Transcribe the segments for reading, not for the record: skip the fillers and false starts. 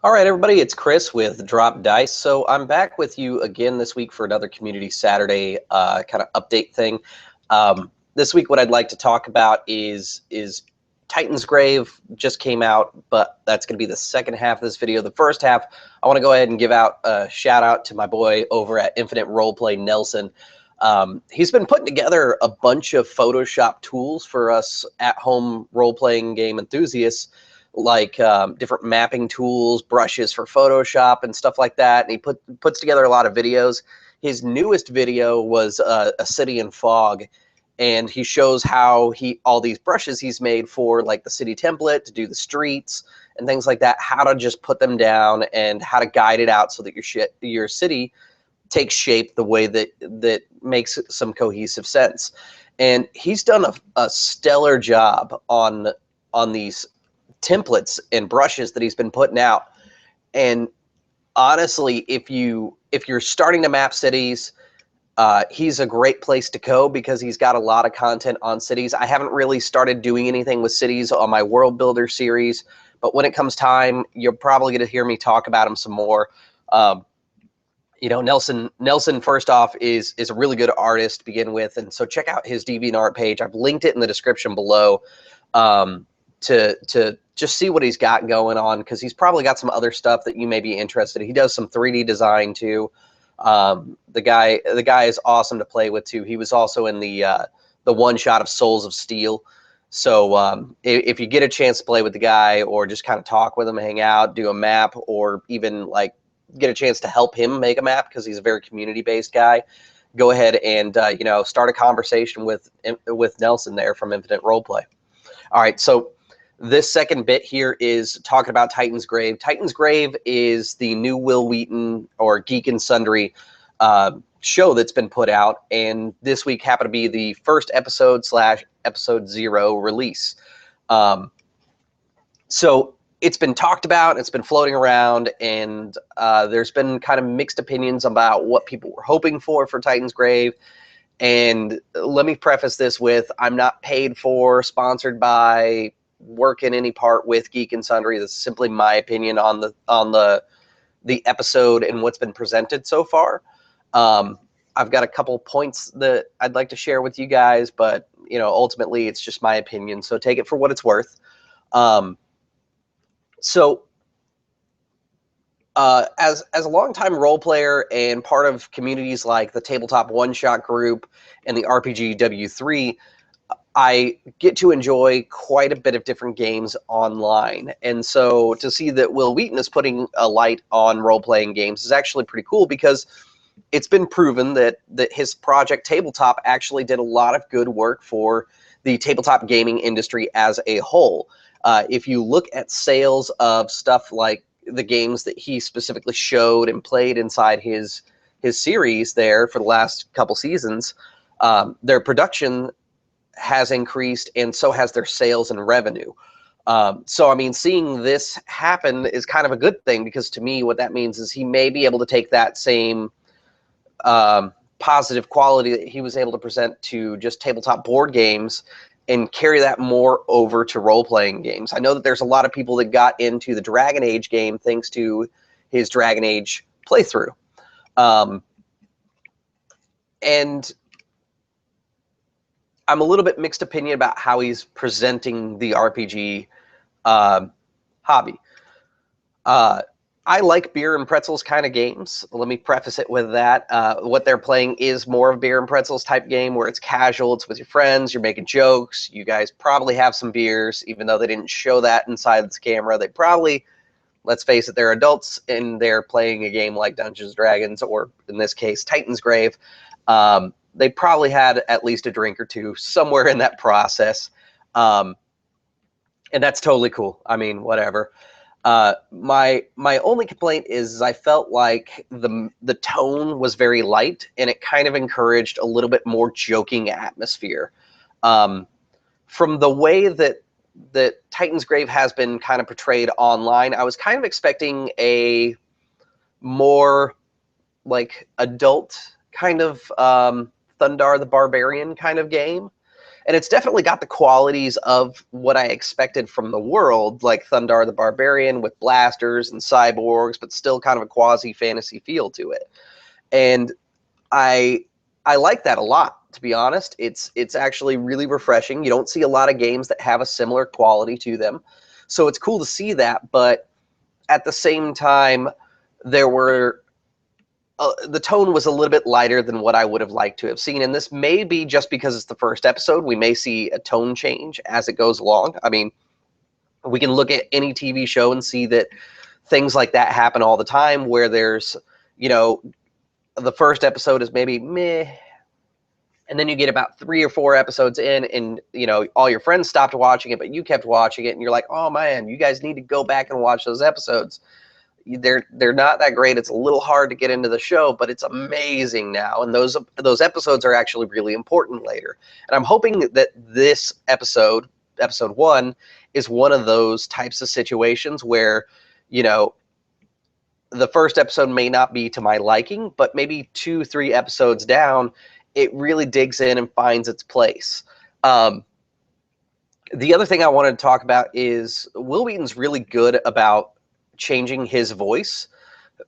All right, everybody, it's Chris with Drop Dice. So I'm back with you again this week for another Community Saturday kind of update thing. This week, what I'd like to talk about is Titansgrave just came out, but that's going to be the second half of this video. The first half, I want to go ahead and give out a shout out to my boy over at Infinte Roleplay, Nelson. He's been putting together a bunch of Photoshop tools for us at-home role-playing game enthusiasts, like different mapping tools, brushes for Photoshop and stuff like that. And he puts together a lot of videos. His newest video was a city in fog, and he shows how all these brushes he's made for like the city template to do the streets and things like that, how to just put them down and how to guide it out so that your city takes shape the way that makes some cohesive sense. And he's done a stellar job on these templates and brushes that he's been putting out. And honestly, if you're starting to map cities, he's a great place to go because he's got a lot of content on cities. I haven't really started doing anything with cities on my World Builder series, but when it comes time, you're probably going to hear me talk about him some more. Nelson, first off, is a really good artist to begin with, and so check out his Deviant Art page. I've linked it in the description below to just see what he's got going on, because he's probably got some other stuff that you may be interested in. He does some 3D design too. The guy is awesome to play with too. He was also in the one shot of Souls of Steel. So if you get a chance to play with the guy, or just kind of talk with him, hang out, do a map, or even like get a chance to help him make a map, because he's a very community-based guy, go ahead and start a conversation with Nelson there from Infinte Roleplay. All right, so this second bit here is talking about Titansgrave. Titansgrave is the new Will Wheaton or Geek and Sundry show that's been put out, and this week happened to be the first episode / episode 0 release. So it's been talked about, it's been floating around, and there's been kind of mixed opinions about what people were hoping for Titansgrave. And let me preface this with, I'm not paid for, sponsored by, work in any part with Geek and Sundry. This is simply my opinion on the episode and what's been presented so far. I've got a couple points that I'd like to share with you guys, but ultimately it's just my opinion, so take it for what it's worth. As a longtime role player and part of communities like the Tabletop One Shot group and the RPG W3, I get to enjoy quite a bit of different games online. And so to see that Will Wheaton is putting a light on role-playing games is actually pretty cool, because it's been proven that his project Tabletop actually did a lot of good work for the tabletop gaming industry as a whole. If you look at sales of stuff like the games that he specifically showed and played inside his series there for the last couple seasons, their production has increased, and so has their sales and revenue. So I mean, seeing this happen is kind of a good thing, because to me what that means is he may be able to take that same positive quality that he was able to present to just tabletop board games and carry that more over to role-playing games. I know that there's a lot of people that got into the Dragon Age game thanks to his Dragon Age playthrough. And I'm a little bit mixed opinion about how he's presenting the RPG hobby. I like beer and pretzels kind of games. Let me preface it with that. What they're playing is more of a beer and pretzels type game, where it's casual, it's with your friends, you're making jokes, you guys probably have some beers, even though they didn't show that inside this camera. They probably, let's face it, they're adults and they're playing a game like Dungeons & Dragons, or in this case, Titansgrave. They probably had at least a drink or two somewhere in that process. And that's totally cool. I mean, whatever. My only complaint is I felt like the tone was very light, and it kind of encouraged a little bit more joking atmosphere. From the way that Titansgrave has been kind of portrayed online, I was kind of expecting a more like adult kind of Thundar the Barbarian kind of game. And it's definitely got the qualities of what I expected from the world, like Thundar the Barbarian with blasters and cyborgs, but still kind of a quasi-fantasy feel to it. And I like that a lot, to be honest. It's actually really refreshing. You don't see a lot of games that have a similar quality to them. So it's cool to see that, but at the same time, there were the tone was a little bit lighter than what I would have liked to have seen. And this may be just because it's the first episode. We may see a tone change as it goes along. I mean, we can look at any TV show and see that things like that happen all the time, where there's, you know, the first episode is maybe meh, and then you get about 3 or 4 episodes in, and, you know, all your friends stopped watching it, but you kept watching it, and you're like, oh man, you guys need to go back and watch those episodes. They're not that great. It's a little hard to get into the show, but it's amazing now, and those episodes are actually really important later. And I'm hoping that this episode 1, is one of those types of situations where, you know, the first episode may not be to my liking, but maybe 2-3 episodes down, it really digs in and finds its place. The other thing I wanted to talk about is Will Wheaton's really good about changing his voice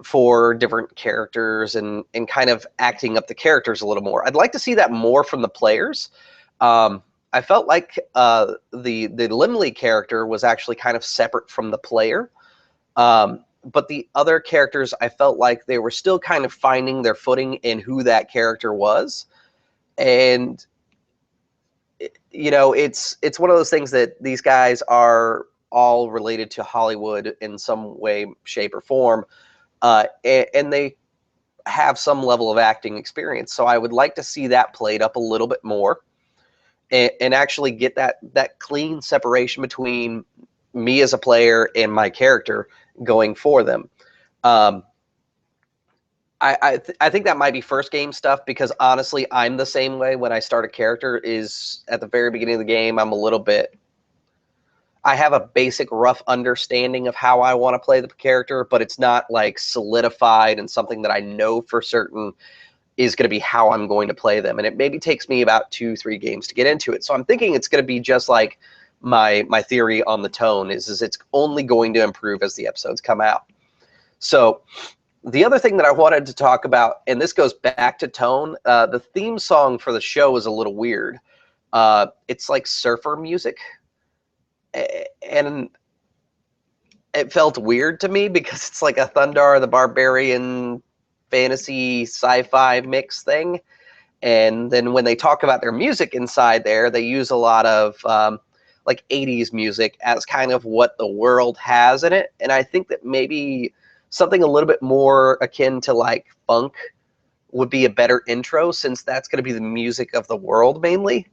for different characters and kind of acting up the characters a little more. I'd like to see that more from the players. I felt like the Limley character was actually kind of separate from the player. But the other characters, I felt like they were still kind of finding their footing in who that character was. And, you know, it's one of those things that these guys are all related to Hollywood in some way, shape, or form, and they have some level of acting experience. So I would like to see that played up a little bit more, and actually get that clean separation between me as a player and my character going for them. I think that might be first game stuff, because honestly, I'm the same way when I start a character. Is at the very beginning of the game, I have a basic rough understanding of how I want to play the character, but it's not like solidified and something that I know for certain is going to be how I'm going to play them. And it maybe takes me about 2-3 games to get into it. So I'm thinking it's going to be just like my theory on the tone is it's only going to improve as the episodes come out. So the other thing that I wanted to talk about, and this goes back to tone, the theme song for the show is a little weird. It's like surfer music. And it felt weird to me because it's like a Thundar the Barbarian fantasy sci-fi mix thing. And then when they talk about their music inside there, they use a lot of like 80s music as kind of what the world has in it. And I think that maybe something a little bit more akin to like funk would be a better intro, since that's going to be the music of the world mainly,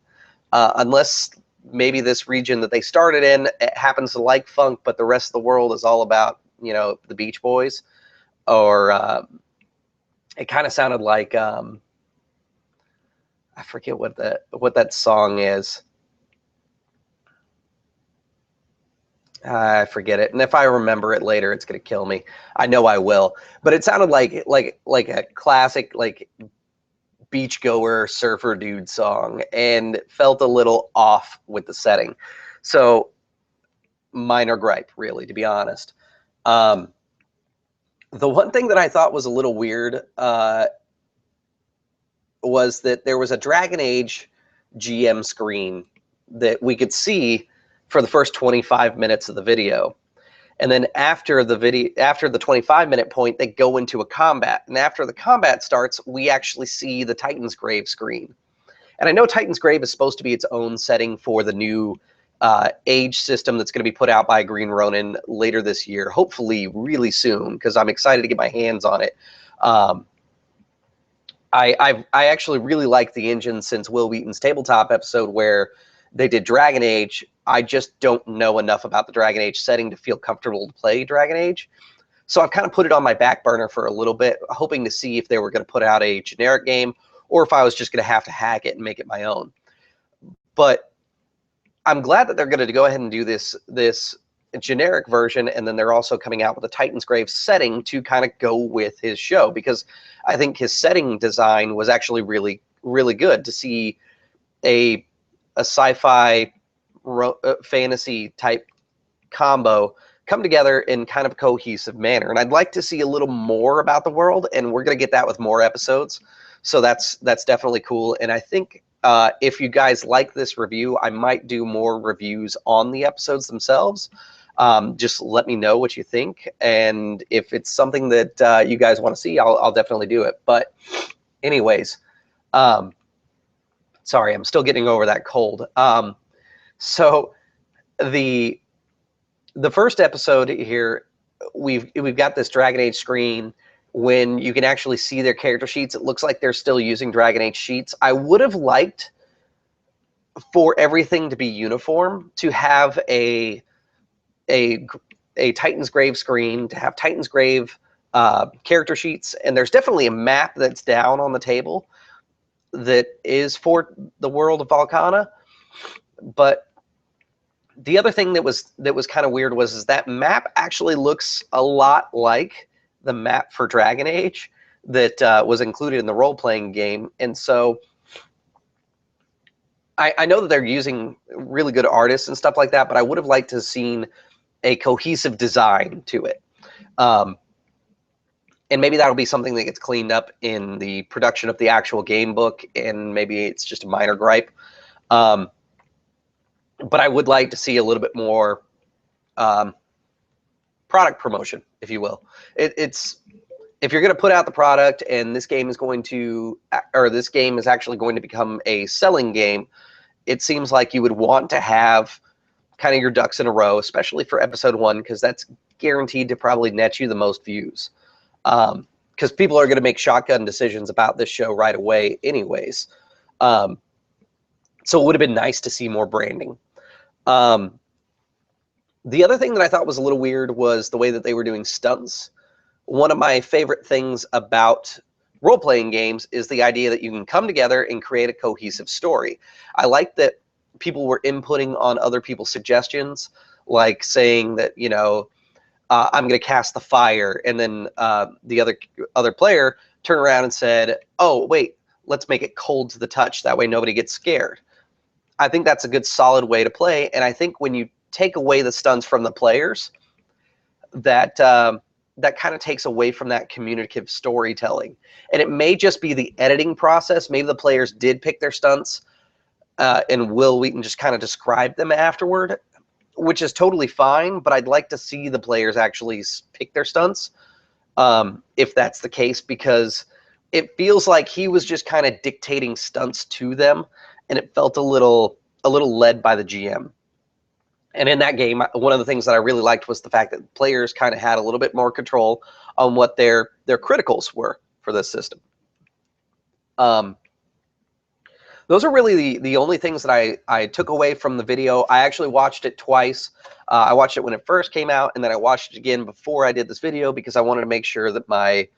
unless maybe this region that they started in, it happens to like funk, but the rest of the world is all about, you know, the Beach Boys. Or it kind of sounded like I forget what that song is. I forget it, and if I remember it later, it's gonna kill me. I know I will. But it sounded like a classic like beachgoer surfer dude song, and felt a little off with the setting. So minor gripe, really, to be honest. The one thing that I thought was a little weird was that there was a Dragon Age GM screen that we could see for the first 25 minutes of the video. And then after the 25-minute point, they go into a combat. And after the combat starts, we actually see the Titansgrave screen. And I know Titansgrave is supposed to be its own setting for the new age system that's going to be put out by Green Ronin later this year, hopefully really soon, because I'm excited to get my hands on it. I actually really like the engine since Will Wheaton's tabletop episode where they did Dragon Age. I just don't know enough about the Dragon Age setting to feel comfortable to play Dragon Age. So I've kind of put it on my back burner for a little bit, hoping to see if they were going to put out a generic game or if I was just going to have to hack it and make it my own. But I'm glad that they're going to go ahead and do this generic version, and then they're also coming out with a Titansgrave setting to kind of go with his show, because I think his setting design was actually really, really good. To see a sci-fi fantasy type combo come together in kind of a cohesive manner. And I'd like to see a little more about the world, and we're going to get that with more episodes. So that's definitely cool. And I think if you guys like this review, I might do more reviews on the episodes themselves. Just let me know what you think, and if it's something that you guys want to see, I'll definitely do it. But anyways, sorry, I'm still getting over that cold. So the first episode here, we've got this Dragon Age screen. When you can actually see their character sheets, it looks like they're still using Dragon Age sheets. I would have liked for everything to be uniform, to have a Titansgrave screen, to have Titansgrave character sheets, and there's definitely a map that's down on the table that is for the world of Volcana. But the other thing that was kind of weird was that map actually looks a lot like the map for Dragon Age that was included in the role-playing game. And so I know that they're using really good artists and stuff like that, but I would have liked to have seen a cohesive design to it. And maybe that'll be something that gets cleaned up in the production of the actual game book, and maybe it's just a minor gripe. But I would like to see a little bit more product promotion, if you will. It's if you're going to put out the product, and this game is going to, or this game is actually going to become a selling game, it seems like you would want to have kind of your ducks in a row, especially for episode 1, because that's guaranteed to probably net you the most views. Because people are going to make shotgun decisions about this show right away anyways. So it would have been nice to see more branding. The other thing that I thought was a little weird was the way that they were doing stunts. One of my favorite things about role-playing games is the idea that you can come together and create a cohesive story. I like that people were inputting on other people's suggestions, like saying that, you know, I'm going to cast the fire, and then the other player turned around and said, oh, wait, let's make it cold to the touch. That way nobody gets scared. I think that's a good, solid way to play, and I think when you take away the stunts from the players, that that kind of takes away from that communicative storytelling. And it may just be the editing process. Maybe the players did pick their stunts, and Will Wheaton just kind of described them afterward, which is totally fine, but I'd like to see the players actually pick their stunts, if that's the case, because it feels like he was just kind of dictating stunts to them, and it felt a little led by the GM. And in that game, one of the things that I really liked was the fact that players kind of had a little bit more control on what their criticals were for this system. Those are really the only things that I took away from the video. I actually watched it twice. I watched it when it first came out, and then I watched it again before I did this video because I wanted to make sure that my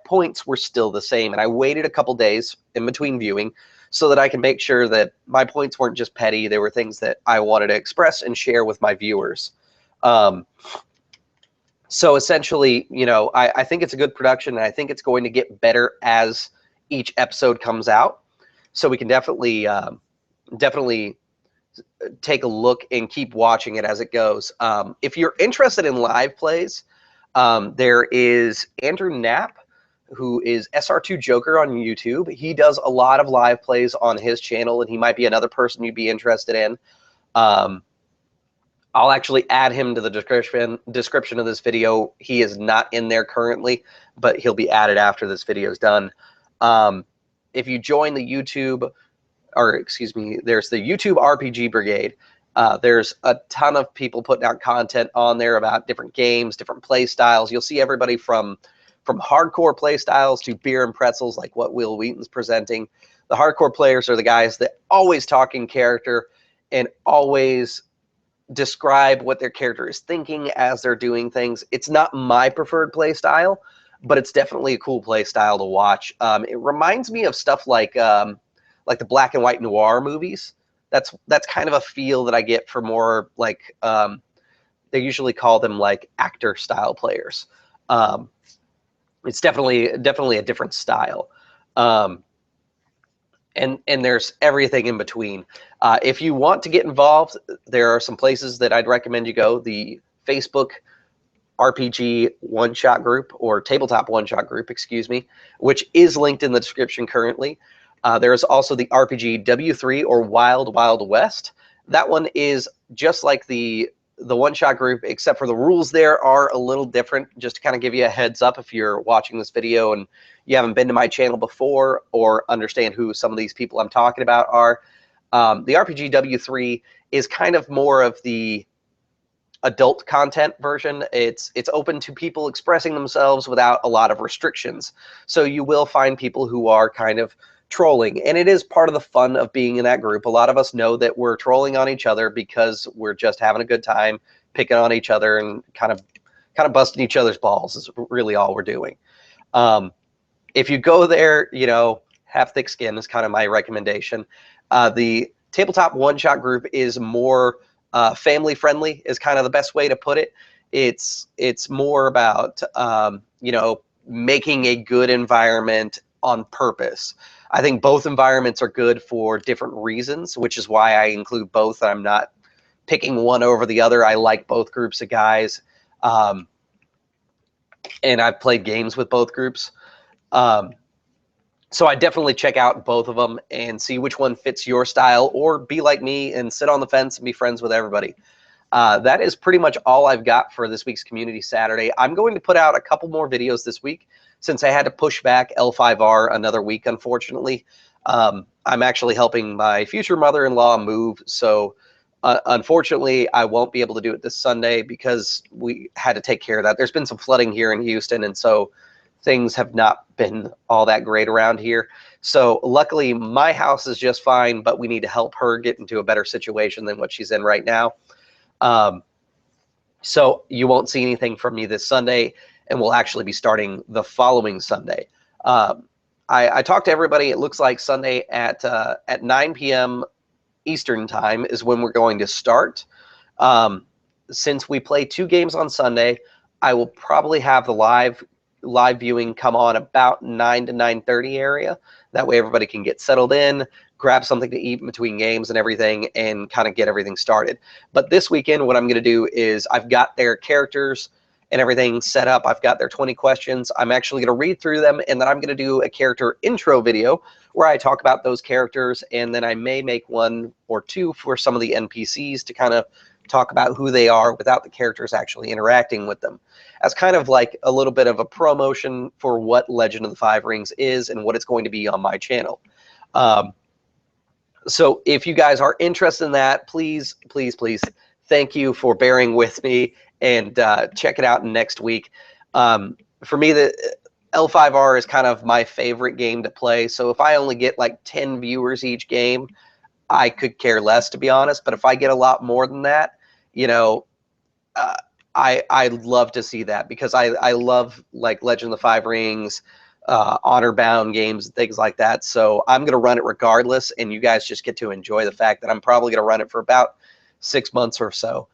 points were still the same. And I waited a couple days in between viewing so that I can make sure that my points weren't just petty. They were things that I wanted to express and share with my viewers. So essentially, you know, I think it's a good production, and I think it's going to get better as each episode comes out. So we can definitely take a look and keep watching it as it goes. If you're interested in live plays, there is Andrew Knapp, who is SR2 Joker on YouTube. He does a lot of live plays on his channel, and he might be another person you'd be interested in. I'll actually add him to the description of this video. He is not in there currently, but he'll be added after this video is done. If you join the YouTube, or excuse me, there's the YouTube RPG Brigade. There's a ton of people putting out content on there about different games, different play styles. You'll see everybody from hardcore play styles to beer and pretzels, like what Will Wheaton's presenting. The hardcore players are the guys that always talk in character and always describe what their character is thinking as they're doing things. It's not my preferred play style, but it's definitely a cool play style to watch. It reminds me of stuff like the black and white noir movies. That's kind of a feel that I get for more like they usually call them like actor style players. It's definitely a different style. And and there's everything in between. If you want to get involved, there are some places that I'd recommend you go. The Facebook RPG one-shot group, or tabletop one-shot group, excuse me, which is linked in the description currently. There is also the RPG W3, or Wild Wild West. That one is just like the one-shot group, except for the rules there are a little different. Just to kind of give you a heads up if you're watching this video and you haven't been to my channel before or understand who some of these people I'm talking about are. The RPG W3 is kind of more of the adult content version. It's open to people expressing themselves without a lot of restrictions. So you will find people who are kind of trolling, and it is part of the fun of being in that group. A lot of us know that we're trolling on each other because we're just having a good time picking on each other and kind of busting each other's balls is really all we're doing. If you go there, you know, have thick skin is kind of my recommendation. The tabletop one-shot group is more family friendly is kind of the best way to put it. It's more about you know, making a good environment on purpose. I think both environments are good for different reasons, which is why I include both. I'm not picking one over the other. I like both groups of guys, and I've played games with both groups. So I definitely check out both of them and see which one fits your style, or be like me and sit on the fence and be friends with everybody. That is pretty much all I've got for this week's Community Saturday. I'm going to put out a couple more videos this week since I had to push back L5R another week, unfortunately. I'm actually helping my future mother-in-law move, so unfortunately I won't be able to do it this Sunday because we had to take care of that. There's been some flooding here in Houston, and so things have not been all that great around here. So luckily my house is just fine, but we need to help her get into a better situation than what she's in right now. So you won't see anything from me this Sunday, and we'll actually be starting the following Sunday. I talked to everybody. It looks like Sunday at 9 p.m. Eastern time is when we're going to start. Since we play 2 games on Sunday, I will probably have the live viewing come on about 9 to 9:30 area. That way everybody can get settled in, grab something to eat in between games and everything, and kind of get everything started. But this weekend, what I'm going to do is I've got their characters and everything set up. I've got their 20 questions. I'm actually going to read through them, and then I'm going to do a character intro video where I talk about those characters, and then I may make 1 or 2 for some of the NPCs to kind of talk about who they are without the characters actually interacting with them. As kind of like a little bit of a promotion for what Legend of the Five Rings is and what it's going to be on my channel. So if you guys are interested in that, please, please, please, thank you for bearing with me, and check it out next week. For me, the L5R is kind of my favorite game to play. So if I only get like 10 viewers each game, I could care less, to be honest. But if I get a lot more than that, you know, I'd love to see that, because I love like Legend of the Five Rings, honor-bound games, things like that. So I'm going to run it regardless, and you guys just get to enjoy the fact that I'm probably going to run it for about 6 months or so.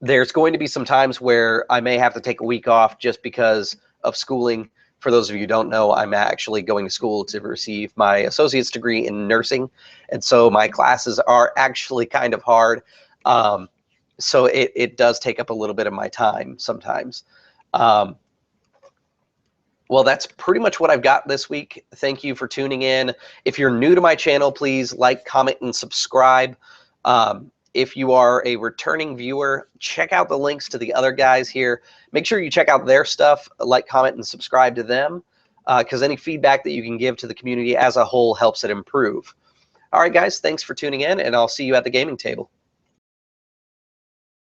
There's going to be some times where I may have to take a week off just because of schooling. For those of you who don't know, I'm actually going to school to receive my associate's degree in nursing, and so my classes are actually kind of hard. So it does take up a little bit of my time sometimes. Well, that's pretty much what I've got this week. Thank you for tuning in. If you're new to my channel, please like, comment, and subscribe. If you are a returning viewer, check out the links to the other guys here. Make sure you check out their stuff, like, comment, and subscribe to them, because any feedback that you can give to the community as a whole helps it improve. All right, guys, thanks for tuning in, and I'll see you at the gaming table.